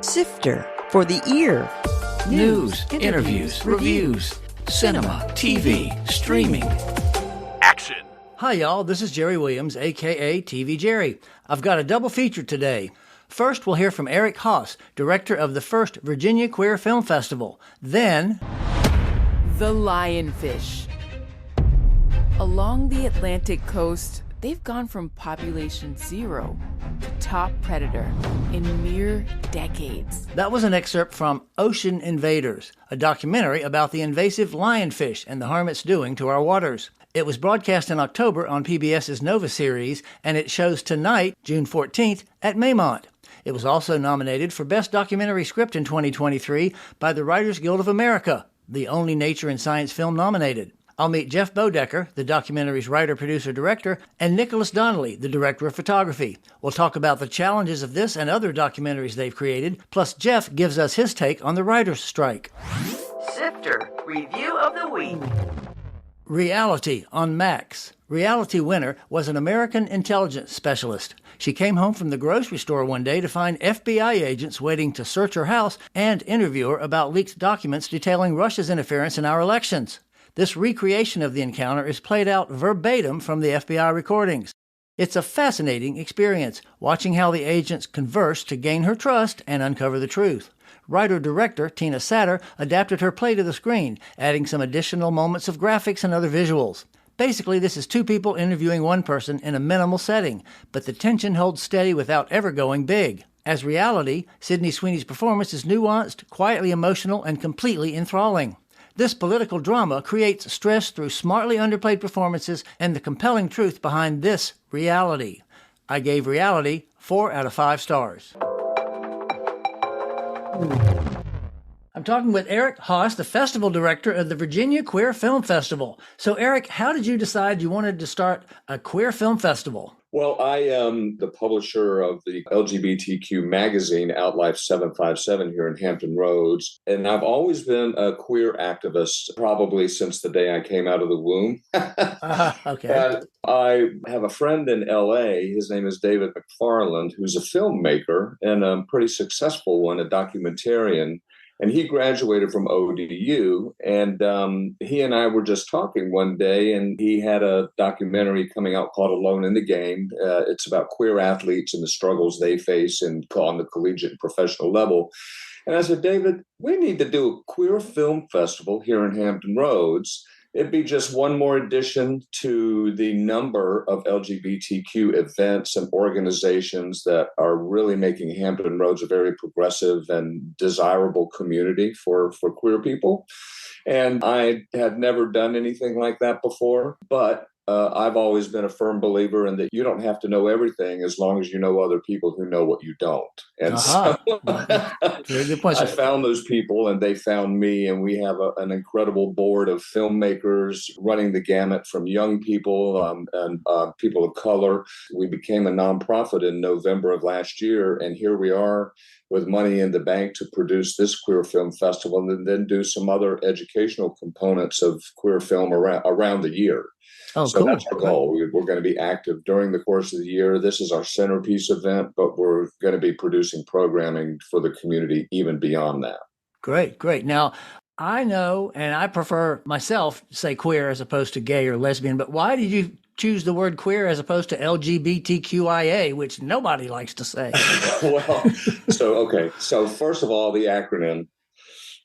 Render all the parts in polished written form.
Sifter for the ear. News, interviews, reviews, cinema, TV, streaming. Action! Hi, y'all. This is Jerry Williams, a.k.a. TV Jerry. I've got a double feature today. First, we'll hear from Eric Haas, director of the first Virginia Queer Film Festival. Then, the Lionfish. Along the Atlantic coast, they've gone from population 0 to top predator in mere decades. that was an excerpt from Ocean Invaders, a documentary about the invasive lionfish and the harm it's doing to our waters. It was broadcast in October on PBS's Nova series, and it shows tonight, June 14th, at Maymont. It was also nominated for Best Documentary Script in 2023 by the Writers Guild of America, the only nature and science film nominated. I'll meet Jeff Bodecker, the documentary's writer, producer, director, and Nicholas Donnelly, the director of photography. We'll talk about the challenges of this and other documentaries they've created, plus Jeff gives us his take on the writer's strike. Sifter Review of the Week. Reality on Max. Reality Winner was an American intelligence specialist. She came home from the grocery store one day to find FBI agents waiting to search her house and interview her about leaked documents detailing Russia's interference in our elections. This recreation of the encounter is played out verbatim from the FBI recordings. It's a fascinating experience, watching how the agents converse to gain her trust and uncover the truth. Writer-director Tina Satter adapted her play to the screen, adding some additional moments of graphics and other visuals. Basically, this is two people interviewing one person in a minimal setting, but the tension holds steady without ever going big. As reality, Sydney Sweeney's performance is nuanced, quietly emotional, and completely enthralling. This political drama creates stress through smartly underplayed performances and the compelling truth behind this reality. I gave Reality 4 out of 5 stars. I'm talking with Eric Haas, the festival director of the Virginia Queer Film Festival. So, Eric, how did you decide you wanted to start a queer film festival? Well, I am the publisher of the LGBTQ magazine, Outlife 757, here in Hampton Roads. And I've always been a queer activist, probably since the day I came out of the womb. Okay. And I have a friend in LA. His name is David McFarland, who's a filmmaker and a pretty successful one, a documentarian. And he graduated from ODU, and he and I were just talking one day, and he had a documentary coming out called Alone in the Game. It's about queer athletes and the struggles they face on the collegiate and professional level. And I said, David, we need to do a queer film festival here in Hampton Roads. It'd be just one more addition to the number of LGBTQ events and organizations that are really making Hampton Roads a very progressive and desirable community for queer people. And I had never done anything like that before, but I've always been a firm believer in that you don't have to know everything as long as you know other people who know what you don't. And so I found those people and they found me, and we have an incredible board of filmmakers running the gamut from young people and people of color. We became a nonprofit in November of last year, and here we are with money in the bank to produce this queer film festival and then do some other educational components of queer film around the year. Oh, so cool. That's our goal. We're going to be active during the course of the year. This is our centerpiece event, but we're going to be producing programming for the community even beyond that. Great, great. Now, I know, and I prefer myself to say queer as opposed to gay or lesbian, but why did you choose the word queer as opposed to LGBTQIA, which nobody likes to say? So first of all, the acronym.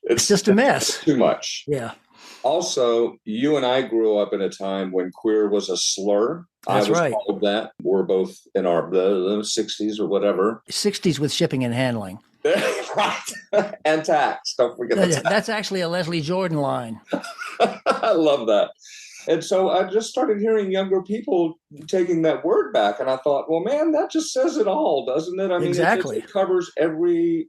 It's just a mess. Too much. Yeah. Also, you and I grew up in a time when queer was a slur. That's I was right. called that. We're both in our 60s or whatever. 60s with shipping and handling. Right. And tax. Don't forget the tax. That's actually a Leslie Jordan line. I love that. And so I just started hearing younger people taking that word back. And I thought, well, man, that just says it all, doesn't it? I mean, exactly. It covers every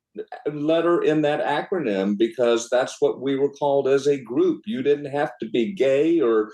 letter in that acronym because that's what we were called as a group. You didn't have to be gay or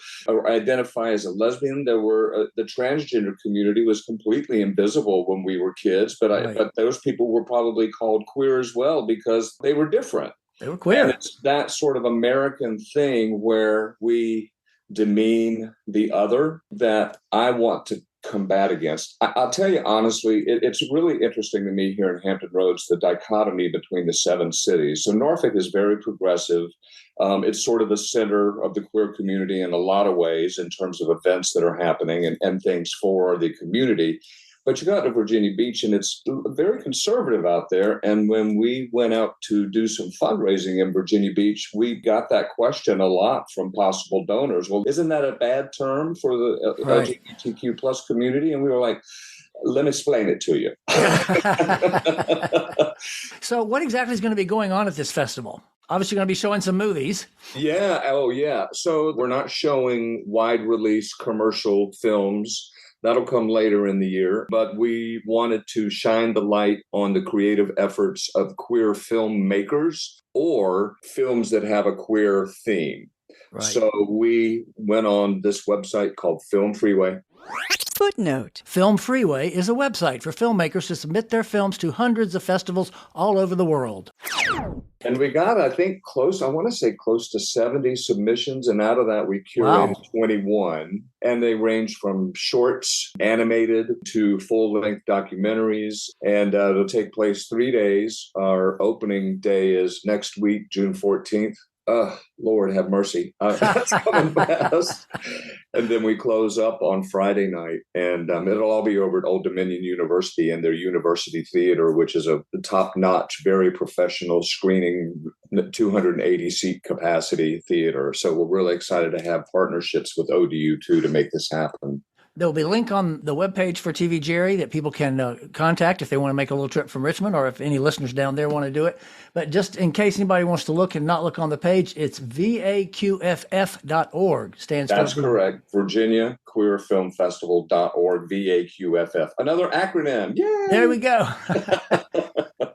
identify as a lesbian. There were the transgender community was completely invisible when we were kids. But those people were probably called queer as well because they were different. They were queer. And it's that sort of American thing where we demean the other that I want to combat against. I'll tell you honestly, it's really interesting to me here in Hampton Roads, the dichotomy between the 7 cities. So Norfolk is very progressive. It's sort of the center of the queer community in a lot of ways in terms of events that are happening and things for the community. But you got to Virginia Beach, and it's very conservative out there. And when we went out to do some fundraising in Virginia Beach, we got that question a lot from possible donors. Well, isn't that a bad term for the LGBTQ plus community? And we were like, let me explain it to you. So what exactly is going to be going on at this festival? Obviously, going to be showing some movies. Yeah. Oh, yeah. So we're not showing wide release commercial films. That'll come later in the year, but we wanted to shine the light on the creative efforts of queer filmmakers or films that have a queer theme. Right. So we went on this website called Film Freeway. Footnote. Film Freeway is a website for filmmakers to submit their films to hundreds of festivals all over the world. And we got, I think, close to 70 submissions. And out of that, we curated 21. And they range from shorts, animated, to full-length documentaries. And it'll take place 3 days. Our opening day is next week, June 14th. Lord have mercy. That's coming fast. And then we close up on Friday night, and it'll all be over at Old Dominion University and their University Theater, which is a top-notch, very professional screening, 280-seat capacity theater. So we're really excited to have partnerships with ODU too to make this happen. There'll be a link on the webpage for TV Jerry that people can contact if they want to make a little trip from Richmond, or if any listeners down there want to do it. But just in case anybody wants to look and not look on the page, it's vaqff.org. That's correct. Virginia Queer Film Festival.org, VAQFF. Another acronym. Yay! There we go.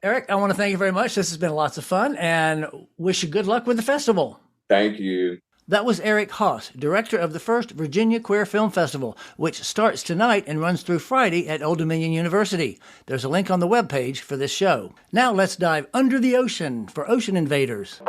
Eric, I want to thank you very much. This has been lots of fun, and wish you good luck with the festival. Thank you. That was Eric Haas, director of the first Virginia Queer Film Festival, which starts tonight and runs through Friday at Old Dominion University. There's a link on the webpage for this show. Now let's dive under the ocean for Ocean Invaders.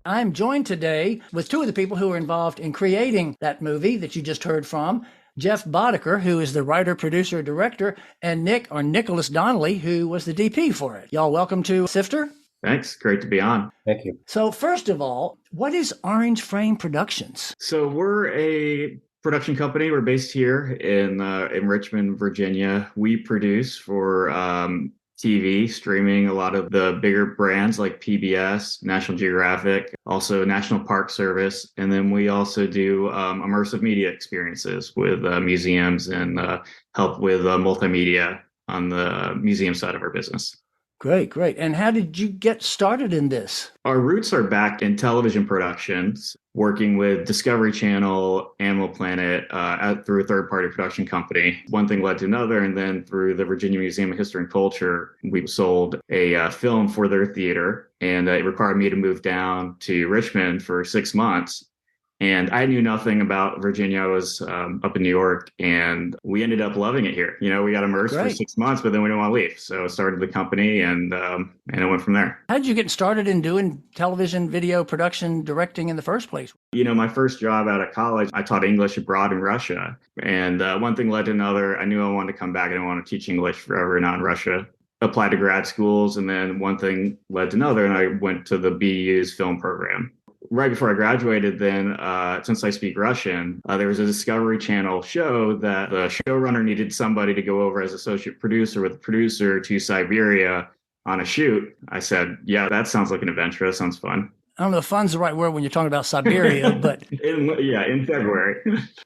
I'm joined today with two of the people who were involved in creating that movie that you just heard from. Jeff Boddicker, who is the writer, producer, director, and Nicholas Donnelly, who was the DP for it. Y'all welcome to Sifter. Thanks. Great to be on. Thank you. So first of all, what is Orange Frame Productions? So we're a production company. We're based here in Richmond, Virginia. We produce for TV, streaming, a lot of the bigger brands like PBS, National Geographic, also National Park Service. And then we also do immersive media experiences with museums and help with multimedia on the museum side of our business. Great, great. And how did you get started in this? Our roots are back in television productions, working with Discovery Channel, Animal Planet, through a third-party production company. One thing led to another, and then through the Virginia Museum of History and Culture, we sold a film for their theater, and it required me to move down to Richmond for 6 months. And I knew nothing about Virginia. I was up in New York, and we ended up loving it here. You know, we got immersed for 6 months, but then we didn't want to leave. So I started the company, and it went from there. How did you get started in doing television, video production, directing in the first place? You know, my first job out of college, I taught English abroad in Russia. And one thing led to another. I knew I wanted to come back. I didn't want to teach English forever, not in Russia. Applied to grad schools, and then one thing led to another, and I went to the BU's film program. Right before I graduated, then, since I speak Russian, there was a Discovery Channel show that the showrunner needed somebody to go over as associate producer with the producer to Siberia on a shoot. I said, yeah, that sounds like an adventure. That sounds fun. I don't know if fun's the right word when you're talking about Siberia, but... in February.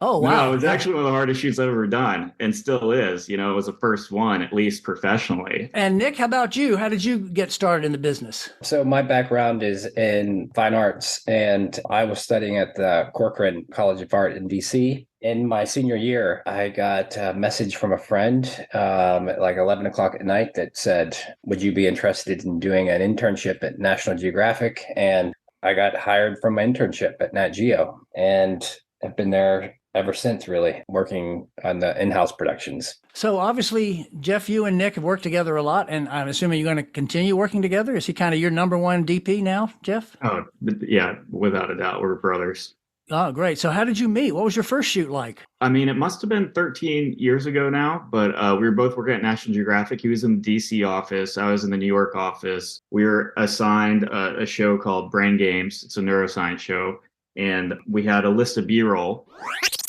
Oh, wow. No, it was actually one of the hardest shoots I've ever done, and still is. You know, it was the first one, at least professionally. And Nick, how about you? How did you get started in the business? So my background is in fine arts, and I was studying at the Corcoran College of Art in D.C. In my senior year, I got a message from a friend at like 11 o'clock at night that said, would you be interested in doing an internship at National Geographic? And I got hired from my internship at Nat Geo, and have been there ever since, really, working on the in-house productions. So obviously, Jeff, you and Nick have worked together a lot, and I'm assuming you're going to continue working together. Is he kind of your number one DP now, Jeff? Oh, yeah, without a doubt. We're brothers. Oh, great. So how did you meet? What was your first shoot like? I mean, it must have been 13 years ago now, but we were both working at National Geographic. He was in the DC office. I was in the New York office. We were assigned a show called Brain Games. It's a neuroscience show. And we had a list of B-roll.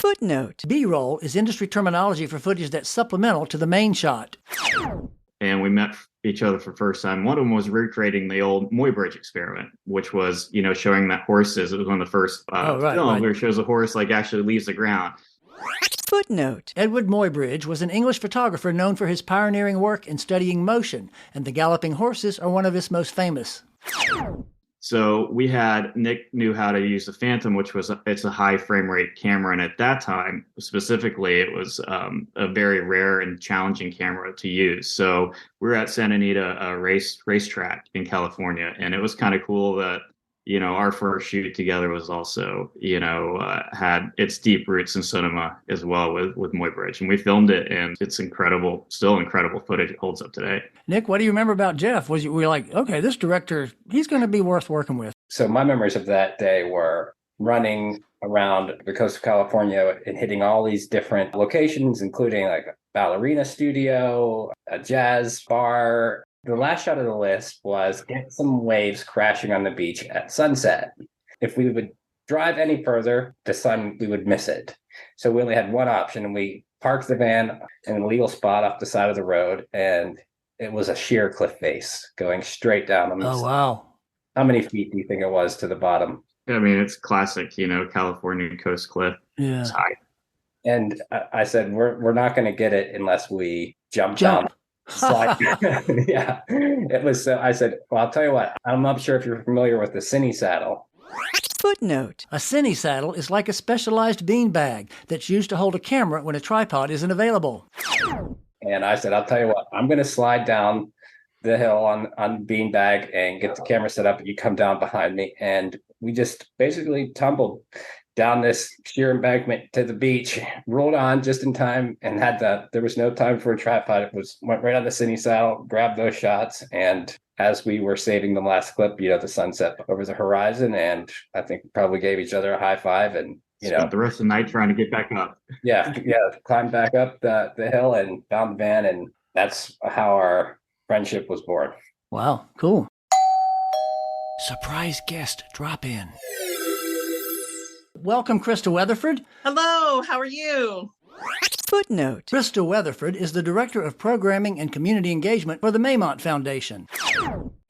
Footnote. B-roll is industry terminology for footage that's supplemental to the main shot. And we met each other for the first time. One of them was recreating the old Muybridge experiment, which was, showing that horses. It was one of the first films where it shows a horse like actually leaves the ground. Footnote. Edward Muybridge was an English photographer known for his pioneering work in studying motion, and the galloping horses are one of his most famous. So Nick knew how to use the Phantom, it's a high frame rate camera. And at that time, specifically, it was a very rare and challenging camera to use. So we were at Santa Anita racetrack in California. And it was kind of cool that, our first shoot together was also, had its deep roots in cinema as well with Muybridge. And we filmed it, and it's incredible, still incredible footage. It holds up today. Nick, what do you remember about Jeff? Were you like, okay, this director, he's going to be worth working with? So my memories of that day were running around the coast of California and hitting all these different locations, including like a ballerina studio, a jazz bar. The last shot of the list was get some waves crashing on the beach at sunset. If we would drive any further, we would miss it. So we only had one option, and we parked the van in a legal spot off the side of the road, and it was a sheer cliff face going straight down on the side. Wow. How many feet do you think it was to the bottom? I mean, it's classic, California coast cliff. Yeah. It's high. And I said, we're not going to get it unless we jump down. Slide. Yeah. It was, I said, well, I'll tell you what, I'm not sure if you're familiar with the cine saddle. Footnote. A cine saddle is like a specialized bean bag that's used to hold a camera when a tripod isn't available. And I said, I'll tell you what, I'm going to slide down the hill on beanbag and get the camera set up, and you come down behind me. And we just basically tumbled down this sheer embankment to the beach, rolled on just in time, and there was no time for a tripod. Went right on the cine saddle, grabbed those shots. And as we were saving the last clip, the sunset over the horizon, and I think we probably gave each other a high five, and spent the rest of the night trying to get back up. Yeah, climbed back up the hill and found the van, and that's how our friendship was born. Wow, cool. Surprise guest drop in. Welcome, Krista Weatherford. Hello, how are you? Footnote. Krista Weatherford is the Director of Programming and Community Engagement for the Maymont Foundation.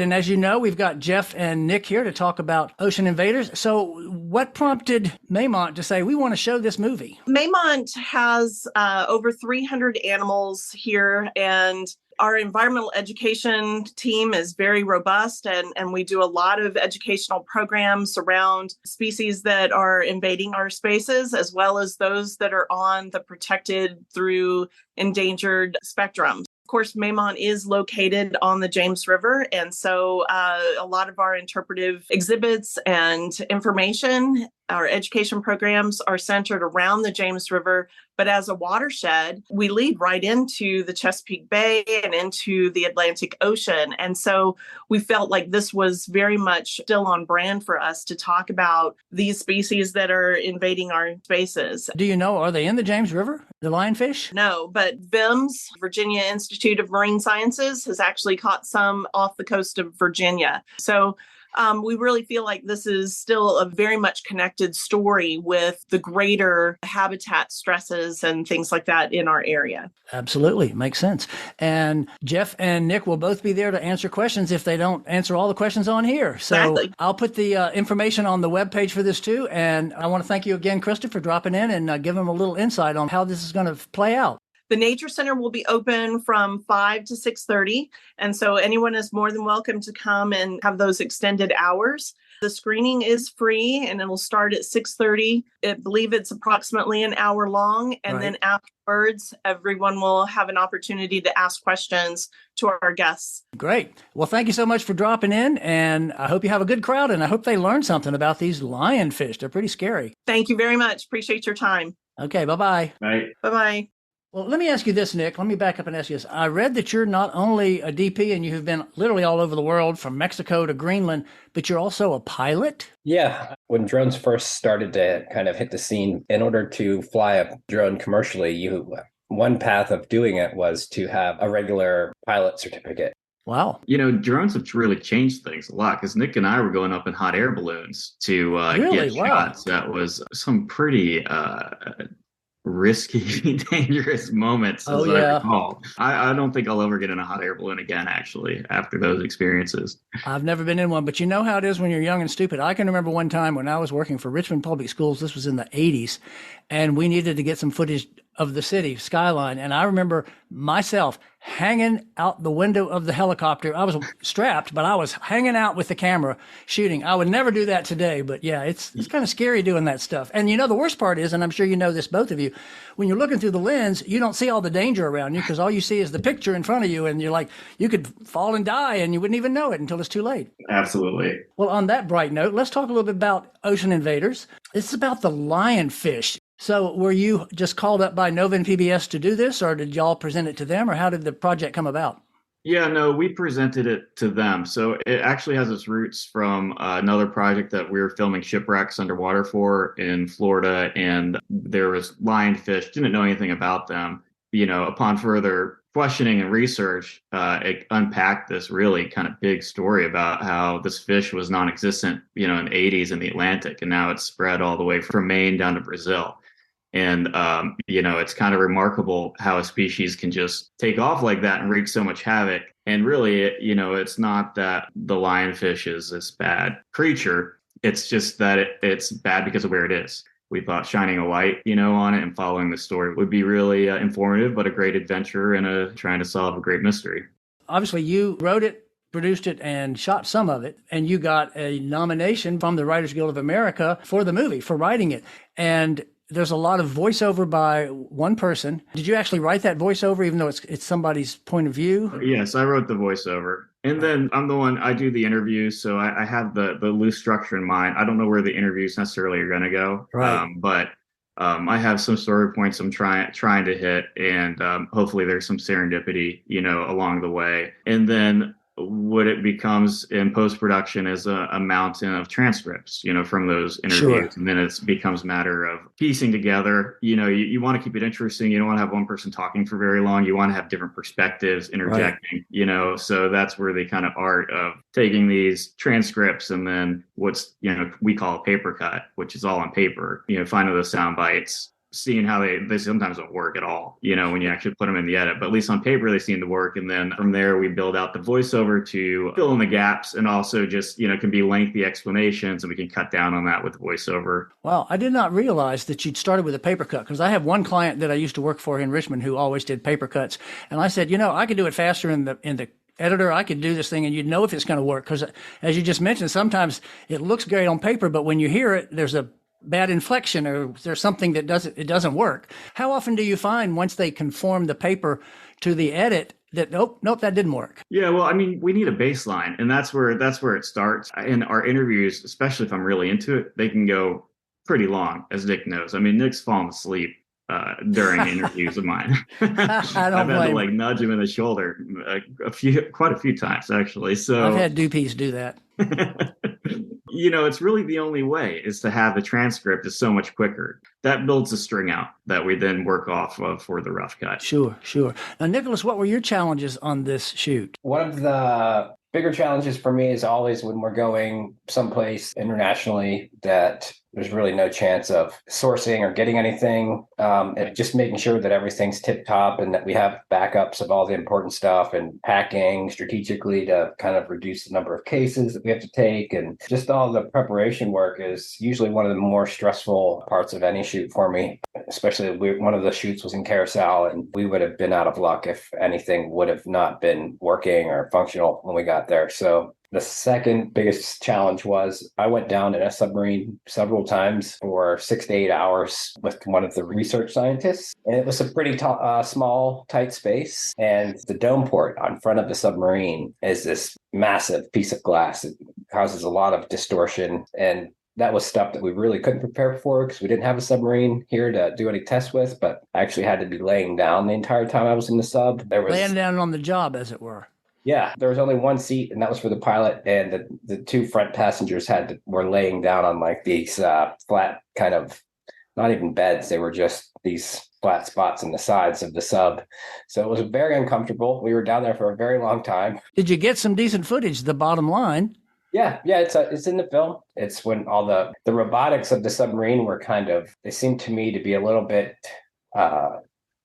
And as you know, we've got Jeff and Nick here to talk about Ocean Invaders. So what prompted Maymont to say, we want to show this movie? Maymont has over 300 animals here, and our environmental education team is very robust, and we do a lot of educational programs around species that are invading our spaces, as well as those that are on the protected through endangered spectrum. Of course, Maymont is located on the James River, and so a lot of our interpretive exhibits and information, our education programs are centered around the James River. But as a watershed, we lead right into the Chesapeake Bay and into the Atlantic Ocean. And so we felt like this was very much still on brand for us to talk about these species that are invading our spaces. Do you know, are they in the James River, the lionfish? No, but VIMS, Virginia Institute of Marine Sciences, has actually caught some off the coast of Virginia. So we really feel like this is still a very much connected story with the greater habitat stresses and things like that in our area. Absolutely. Makes sense. And Jeff and Nick will both be there to answer questions if they don't answer all the questions on here. So Exactly. I'll put the information on the webpage for this too. And I want to thank you again, Krista, for dropping in and giving them a little insight on how this is going to play out. The Nature Center will be open from 5 to 6:30. And so anyone is more than welcome to come and have those extended hours. The screening is free and it'll start at 6:30. I believe it's approximately an hour long. And then afterwards, everyone will have an opportunity to ask questions to our guests. Great. Well, thank you so much for dropping in. And I hope you have a good crowd. And I hope they learn something about these lionfish. They're pretty scary. Thank you very much. Appreciate your time. Okay. Bye-bye. Right. Bye-bye. Well, let me ask you this, Nick. Let me back up and ask you this. I read that you're not only a DP and you have been literally all over the world from Mexico to Greenland, but you're also a pilot? Yeah. When drones first started to kind of hit the scene, in order to fly a drone commercially, one path of doing it was to have a regular pilot certificate. Wow. Drones have really changed things a lot because Nick and I were going up in hot air balloons to Really? get Wow. shots. That was some pretty risky, dangerous moments, as I recall. I don't think I'll ever get in a hot air balloon again, actually, after those experiences. I've never been in one, but you know how it is when you're young and stupid. I can remember one time when I was working for Richmond Public Schools. This was in the 80s, and we needed to get some footage of the city skyline. And I remember myself hanging out the window of the helicopter. I was strapped, but I was hanging out with the camera shooting. I would never do that today, but yeah, it's kind of scary doing that stuff. And the worst part is, and I'm sure you know this, both of you, when you're looking through the lens, you don't see all the danger around you because all you see is the picture in front of you. And you're like, you could fall and die and you wouldn't even know it until it's too late. Absolutely. Well, on that bright note, let's talk a little bit about Ocean Invaders. It's about the lionfish. So were you just called up by Nova and PBS to do this, or did y'all present it to them, or how did the project come about? Yeah, no, we presented it to them. So it actually has its roots from another project that we were filming shipwrecks underwater for in Florida. And there was lionfish, didn't know anything about them. Upon further questioning and research, it unpacked this really kind of big story about how this fish was non-existent, in the 80s in the Atlantic. And now it's spread all the way from Maine down to Brazil. And, it's kind of remarkable how a species can just take off like that and wreak so much havoc. And really, it's not that the lionfish is this bad creature. It's just that it's bad because of where it is. We thought shining a light, on it and following the story would be really informative, but a great adventure and trying to solve a great mystery. Obviously, you wrote it, produced it, and shot some of it, and you got a nomination from the Writers Guild of America for the movie, for writing it. And there's a lot of voiceover by one person. Did you actually write that voiceover, even though it's somebody's point of view? Yes, I wrote the voiceover. And then I do the interviews, so I have the loose structure in mind. I don't know where the interviews necessarily are going to go, right. But I have some story points I'm trying to hit, and hopefully there's some serendipity, along the way. And then what it becomes in post-production is a mountain of transcripts, from those interviews. Sure. And then it becomes a matter of piecing together, you want to keep it interesting. You don't want to have one person talking for very long. You want to have different perspectives interjecting, right. So that's where the kind of art of taking these transcripts and then what's, we call a paper cut, which is all on paper, finding those sound bites, seeing how they sometimes don't work at all, when you actually put them in the edit, but at least on paper, they seem to work. And then from there, we build out the voiceover to fill in the gaps and also just, can be lengthy explanations, and we can cut down on that with the voiceover. Wow. I did not realize that you'd started with a paper cut, because I have one client that I used to work for in Richmond who always did paper cuts. And I said, I could do it faster in the editor. I could do this thing and you'd know if it's going to work. Because as you just mentioned, sometimes it looks great on paper, but when you hear it, there's a bad inflection or there's something that doesn't work. How often do you find once they conform the paper to the edit that nope, that didn't work? Yeah, well, we need a baseline, and that's where it starts. In our interviews, especially if I'm really into it, they can go pretty long, as Nick knows. Nick's fallen asleep during interviews of mine. I've had to nudge him in the shoulder quite a few times, actually. So I've had doopies do that. It's really the only way is to have the transcript is so much quicker. That builds a string out that we then work off of for the rough cut. Sure. Now, Nicholas, what were your challenges on this shoot? One of the bigger challenges for me is always when we're going someplace internationally that there's really no chance of sourcing or getting anything, and just making sure that everything's tip top and that we have backups of all the important stuff and packing strategically to kind of reduce the number of cases that we have to take. And just all the preparation work is usually one of the more stressful parts of any shoot for me, especially one of the shoots was in Carousel, and we would have been out of luck if anything would have not been working or functional when we got there. So the second biggest challenge was I went down in a submarine several times for 6 to 8 hours with one of the research scientists. And it was a pretty small, tight space. And the dome port on front of the submarine is this massive piece of glass. It causes a lot of distortion. And that was stuff that we really couldn't prepare for because we didn't have a submarine here to do any tests with. But I actually had to be laying down the entire time I was in the sub. Laying down on the job, as it were. Yeah, there was only one seat, and that was for the pilot, and the two front passengers were laying down on like these flat kind of, not even beds. They were just these flat spots in the sides of the sub. So it was very uncomfortable. We were down there for a very long time. Did you get some decent footage? The bottom line. Yeah, it's in the film. It's when all the robotics of the submarine were they seemed to me to be a little bit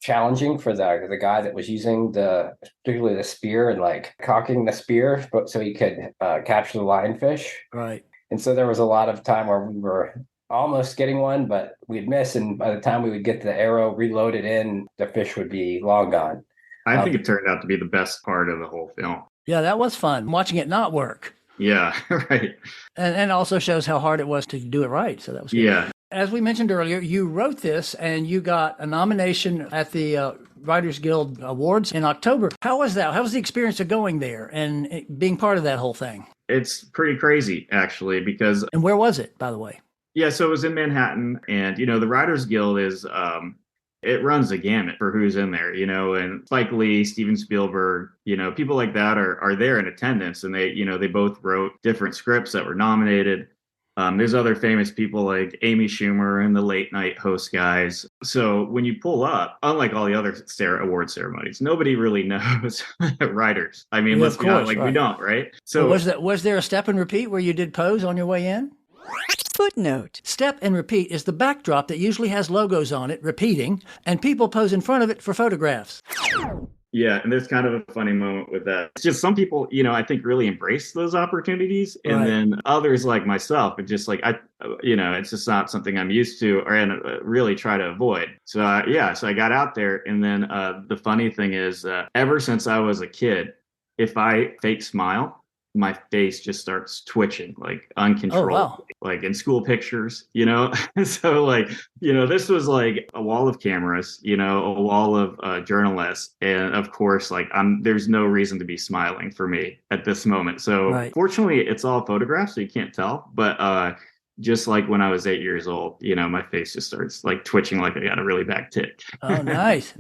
challenging for the guy that was using particularly the spear and like cocking the spear, but so he could capture the lionfish. Right. And so there was a lot of time where we were almost getting one, but we'd miss, and by the time we would get the arrow reloaded in, the fish would be long gone. I think it turned out to be the best part of the whole film. Yeah, that was fun, watching it not work. Yeah, right. And also shows how hard it was to do it right. So that was good. Yeah. As we mentioned earlier, you wrote this and you got a nomination at the Writers Guild Awards in October. How was that? How was the experience of going there and being part of that whole thing? It's pretty crazy, actually, because... And where was it, by the way? Yeah, so it was in Manhattan. And, the Writers Guild is... it runs the gamut for who's in there, and Spike Lee, Steven Spielberg, people like that are there in attendance, and they both wrote different scripts that were nominated. There's other famous people like Amy Schumer and the late night host guys. So when you pull up, unlike all the other award ceremonies, nobody really knows writers. I mean, let's be honest, we don't, right? So was there a step and repeat where you did pose on your way in? Footnote. Step and repeat is the backdrop that usually has logos on it, repeating, and people pose in front of it for photographs. Yeah, and there's kind of a funny moment with that. It's just some people, I think really embrace those opportunities, and then others like myself are just like, it's just not something I'm used to or really try to avoid. So so I got out there, and then the funny thing is, ever since I was a kid, if I fake smile, my face just starts twitching like uncontrollably, like in school pictures, So this was like a wall of cameras, a wall of journalists. And of course, there's no reason to be smiling for me at this moment. So fortunately, it's all photographs, so you can't tell. But just like when I was 8 years old, my face just starts like twitching like I got a really bad tic. Oh, nice.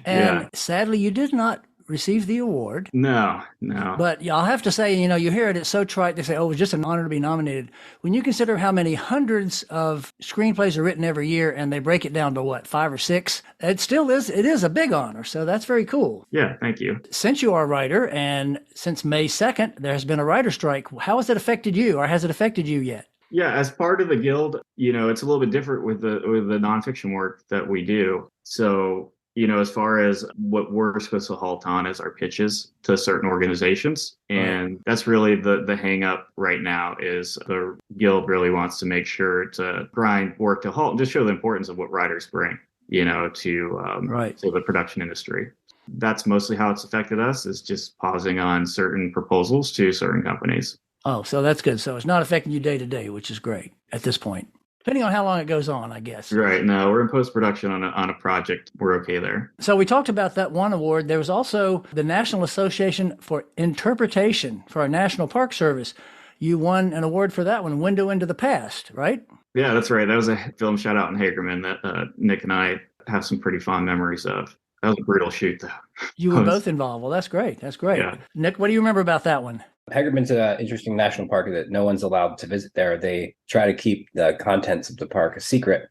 And sadly, you did not receive the award. No. But I'll have to say, you hear it, it's so trite. They say, oh, it's just an honor to be nominated. When you consider how many hundreds of screenplays are written every year and they break it down to what, 5 or 6, it is a big honor. So that's very cool. Yeah, thank you. Since you are a writer and since May 2nd, there has been a writer strike. How has it affected you, or has it affected you yet? Yeah, as part of the guild, it's a little bit different with the nonfiction work that we do. So as far as what we're supposed to halt on is our pitches to certain organizations. And that's really the hang up right now is the guild really wants to make sure to grind work to halt and just show the importance of what writers bring, to the production industry. That's mostly how it's affected us, is just pausing on certain proposals to certain companies. Oh, so that's good. So it's not affecting you day to day, which is great at this point. Depending on how long it goes on, I guess. Right. No, we're in post-production on a project. We're okay there. So we talked about that one award. There was also the National Association for Interpretation for our National Park Service. You won an award for that one, Window into the Past, right? Yeah, that's right. That was a film shot out in Hagerman that Nick and I have some pretty fond memories of. That was a brutal shoot, though. You were both involved. Well, that's great. Yeah. Nick, what do you remember about that one? Hagerman's an interesting national park that no one's allowed to visit there. They try to keep the contents of the park a secret.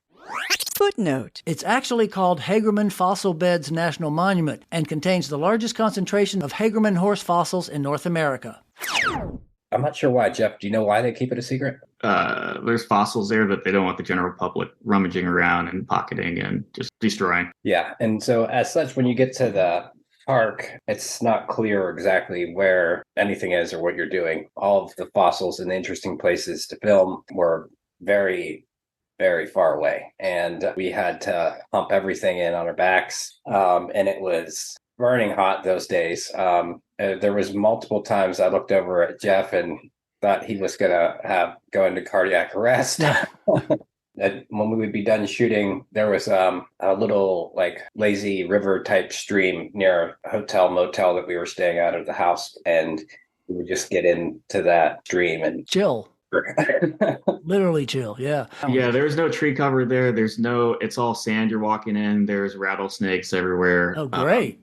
Footnote. It's actually called Hagerman Fossil Beds National Monument and contains the largest concentration of Hagerman horse fossils in North America. I'm not sure why, Jeff. Do you know why they keep it a secret? There's fossils there that they don't want the general public rummaging around and pocketing and just destroying. Yeah, and so as such, when you get to the park, it's not clear exactly where anything is or what you're doing. All of the fossils and the interesting places to film were very, very far away. And we had to hump everything in on our backs. And it was burning hot those days. There was multiple times I looked over at Jeff and thought he was going to go into cardiac arrest. And when we would be done shooting, there was a little lazy river type stream near a hotel motel that we were staying out of the house, and we would just get into that stream and chill. Literally chill. Yeah. Yeah, there's no tree cover there. It's all sand you're walking in. There's rattlesnakes everywhere. Oh, great.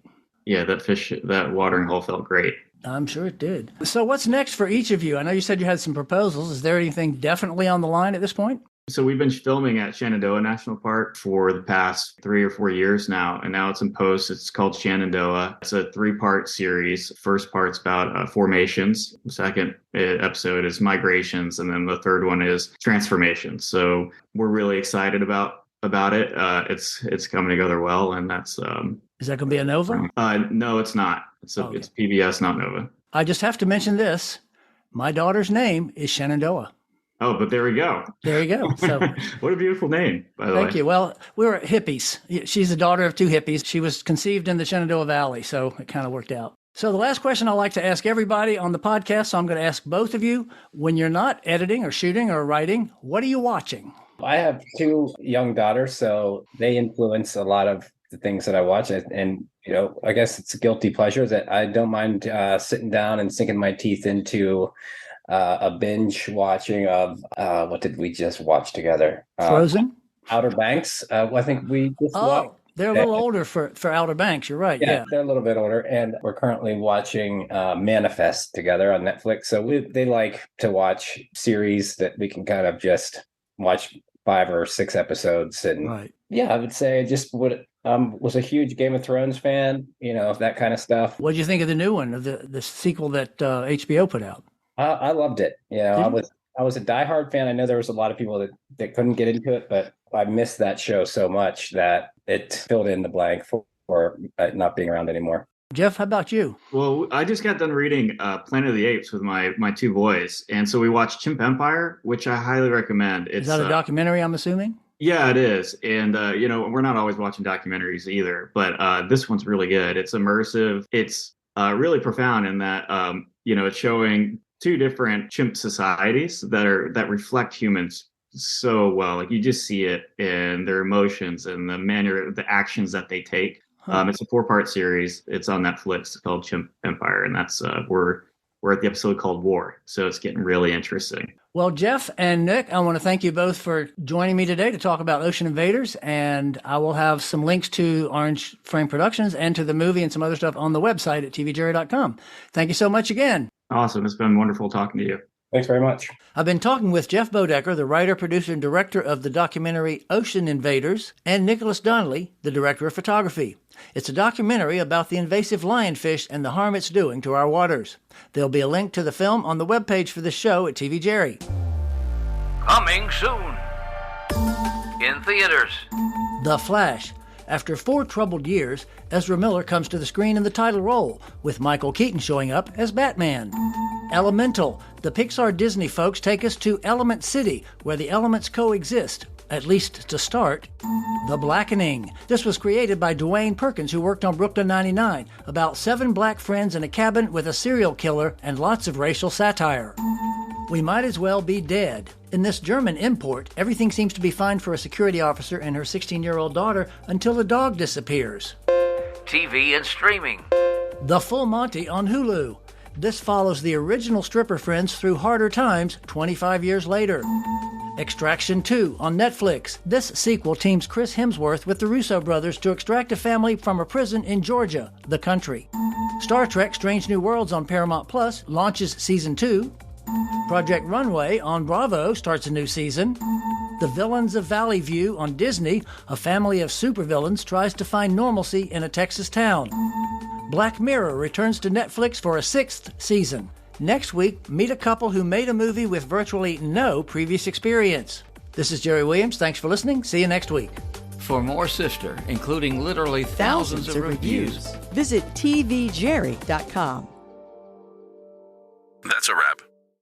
Yeah, that watering hole felt great. I'm sure it did. So what's next for each of you? I know you said you had some proposals. Is there anything definitely on the line at this point? So we've been filming at Shenandoah National Park for the past 3 or 4 years now, and now it's in post. It's called Shenandoah. It's a 3-part series. First part's about formations. The second episode is migrations, and then the third one is transformations. So we're really excited about it. It's coming together well, and that's. Is that going to be a Nova? No, it's not. It's PBS, not Nova. I just have to mention this. My daughter's name is Shenandoah. Oh, but there we go. There you go. So, what a beautiful name, by the way. Thank you. Well, we were hippies. She's the daughter of 2 hippies. She was conceived in the Shenandoah Valley, so it kind of worked out. So the last question I like to ask everybody on the podcast, so I'm going to ask both of you, when you're not editing or shooting or writing, what are you watching? I have 2 young daughters, so they influence a lot of the things that I watch. And I guess it's a guilty pleasure that I don't mind sitting down and sinking my teeth into a binge watching of what did we just watch together? Frozen? Outer Banks. I think we just watched. They're a little older for Outer Banks. You're right. Yeah, they're a little bit older. And we're currently watching Manifest together on Netflix. So they like to watch series that we can kind of just watch 5 or 6 episodes. And right. Yeah, I would say just was a huge Game of Thrones fan, that kind of stuff. What did you think of the new one, of the sequel that HBO put out? I loved it. I was a diehard fan. I know there was a lot of people that couldn't get into it, but I missed that show so much that it filled in the blank for not being around anymore. Jeff, how about you? Well, I just got done reading Planet of the Apes with my 2 boys, and so we watched Chimp Empire, which I highly recommend. Is that a documentary, I'm assuming? Yeah, it is. And, we're not always watching documentaries either, but this one's really good. It's immersive. It's really profound in that, it's showing 2 different chimp societies that reflect humans so well. Like you just see it in their emotions and the actions that they take. It's a 4-part series. It's on Netflix. It's called Chimp Empire, and that's we're at the episode called War. So it's getting really interesting. Well, Jeff and Nick, I want to thank you both for joining me today to talk about Ocean Invaders, and I will have some links to Orange Frame Productions and to the movie and some other stuff on the website at tvjerry.com. Thank you so much again. Awesome. It's been wonderful talking to you. Thanks very much. I've been talking with Jeff Bodecker, the writer, producer, and director of the documentary Ocean Invaders, and Nicholas Donnelly, the director of photography. It's a documentary about the invasive lionfish and the harm it's doing to our waters. There'll be a link to the film on the webpage for this show at TV Jerry. Coming soon. In theaters. The Flash. After 4 troubled years, Ezra Miller comes to the screen in the title role, with Michael Keaton showing up as Batman. Elemental. The Pixar Disney folks take us to Element City, where the elements coexist, at least to start. The Blackening. This was created by Dwayne Perkins, who worked on Brooklyn 99, about 7 black friends in a cabin with a serial killer and lots of racial satire. We Might As Well Be Dead. In this German import, everything seems to be fine for a security officer and her 16-year-old daughter until the dog disappears. TV and streaming. The Full Monty on Hulu. This follows the original stripper friends through harder times 25 years later. Extraction 2 on Netflix. This sequel teams Chris Hemsworth with the Russo brothers to extract a family from a prison in Georgia, the country. Star Trek Strange New Worlds on Paramount Plus launches Season 2. Project Runway on Bravo starts a new season. The Villains of Valley View on Disney. A family of supervillains tries to find normalcy in a Texas town. Black Mirror returns to Netflix for a 6th season. Next week, meet a couple who made a movie with virtually no previous experience. This is Jerry Williams. Thanks for listening. See you next week. For more Sister, including literally thousands of reviews, visit tvjerry.com. That's a wrap.